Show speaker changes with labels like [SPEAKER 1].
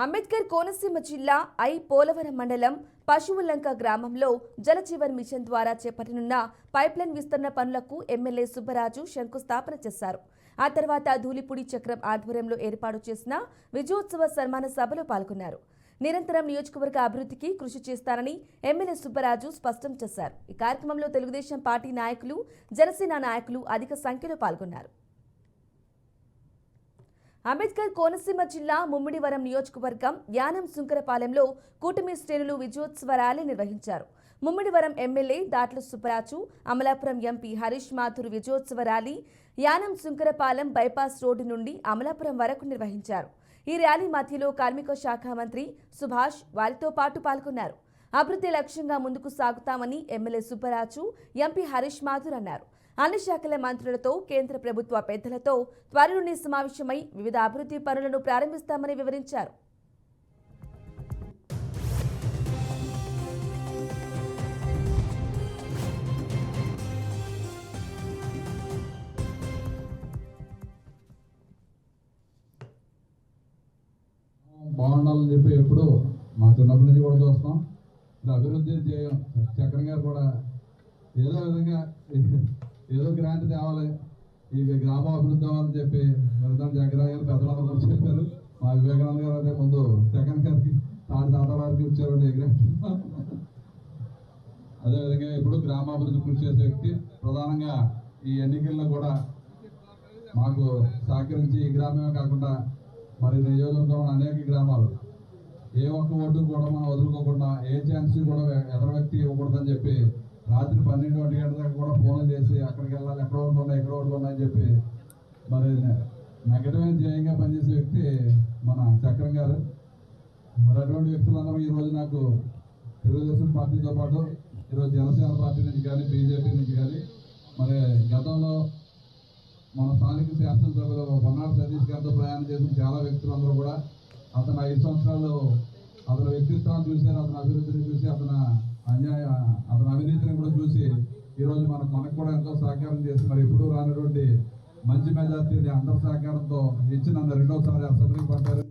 [SPEAKER 1] అంబేద్కర్ కోనసీమ జిల్లా పోలవరం మండలం పశువులంక గ్రామంలో జలజీవన్ మిషన్ ద్వారా చేపట్టనున్న పైప్లైన్ విస్తరణ పనులకు ఎమ్మెల్యే సుబ్బరాజు శంకుస్థాపన చేశారు. ఆ తర్వాత ధూళిపూడి చక్రం ఆధ్వర్యంలో ఏర్పాటు చేసిన విజయోత్సవ సన్మాన సభలో పాల్గొన్నారు. నిరంతరం నియోజకవర్గ అభివృద్ధికి కృషి చేస్తారని ఎమ్మెల్యే సుబ్బరాజు స్పష్టం చేశారు. ఈ కార్యక్రమంలో తెలుగుదేశం పార్టీ నాయకులు, జనసేన నాయకులు అధిక సంఖ్యలో పాల్గొన్నారు. అంబేద్కర్ కోనసీమ జిల్లా ముమ్మిడివరం నియోజకవర్గం యానం సుంకరపాలెంలో కూటమి శ్రేణులు విజయోత్సవ ర్యాలీ నిర్వహించారు. ముమ్మిడివరం ఎమ్మెల్యే దాట్ల సుబ్బరాజు, అమలాపురం ఎంపీ హరీష్ మాథూర్ విజయోత్సవ rally Yanam Sunkarapalem bypass road నుండి అమలాపురం వరకు నిర్వహించారు. ఈ ర్యాలీ మధ్యలో కార్మిక శాఖ మంత్రి సుభాష్ వారితో పాటు పాల్గొన్నారు. అభివృద్ధి లక్ష్యంగా ముందుకు సాగుతామని ఎమ్మెల్యే సుబ్బరాజు, ఎంపీ హరీష్ మాథూర్ అన్నారు. అన్ని శాఖల మంత్రులతో, కేంద్ర ప్రభుత్వ పెద్దలతో త్వరలోనే సమావేశమై వివిధ అభివృద్ధి పనులను ప్రారంభిస్తామని వివరించారు.
[SPEAKER 2] బాగుండాలని చెప్పి ఎప్పుడు మా చిన్నప్పటి నుంచి కూడా చూస్తాం. అభివృద్ధి చక్రం గారు కూడా ఏదో విధంగా ఏదో గ్రాంట్ తేవాలి, ఈ గ్రామం అభివృద్ధి అవ్వాలని చెప్పి జగన్ గారు పెద్దలందరూ కూడా చెప్పారు. మా వివేకానంద గారు అదే ముందు జగన్ గారికి తాత వారికి ఇచ్చారు గ్రాంట్. అదేవిధంగా ఇప్పుడు గ్రామాభివృద్ధి కృషి చేసే వ్యక్తి, ప్రధానంగా ఈ ఎన్నికల్లో కూడా మాకు సహకరించి ఈ గ్రామమే కాకుండా మరి నియోజకవర్గంలో అనేక గ్రామాలు ఏ ఒక్క ఓటు కూడా మనం వదులుకోకుండా, ఏ ఛాన్స్ కూడా ఎదర వ్యక్తి ఇవ్వకూడదని చెప్పి రాత్రి 12 గంటల దాకా కూడా ఫోన్లు చేసి అక్కడికి వెళ్ళాలి, ఎక్కడ ఓట్లు ఉన్నాయి, ఎక్కడ ఓట్లు ఉన్నాయని చెప్పి మరి నెగటివ్ ధ్యేయంగా పనిచేసే వ్యక్తి మన చక్రం గారు. మరి అటువంటి వ్యక్తులందరూ ఈరోజు నాకు తెలుగుదేశం పార్టీతో పాటు ఈరోజు జనసేన పార్టీ నుంచి కానీ, బీజేపీ నుంచి కానీ, మరి గతంలో మన స్థానిక శాసనసభలో పొన్నాడు సతీష్ గారితో ప్రయాణం చేసిన చాలా వ్యక్తులందరూ కూడా అతను 5 సంవత్సరాలు అతని వ్యక్తిత్వాన్ని చూశారు, అతని అభివృద్ధిని చూసి, అతని అవినీతిని కూడా చూసి ఈరోజు మనకు కూడా ఎంతో సహకారం చేసి మరి ఎప్పుడూ రానటువంటి మంచి మెజార్టీని అందరి సహకారంతో ఇచ్చి నన్ను 2వ సారి అసెంబ్లీకి పంపారు.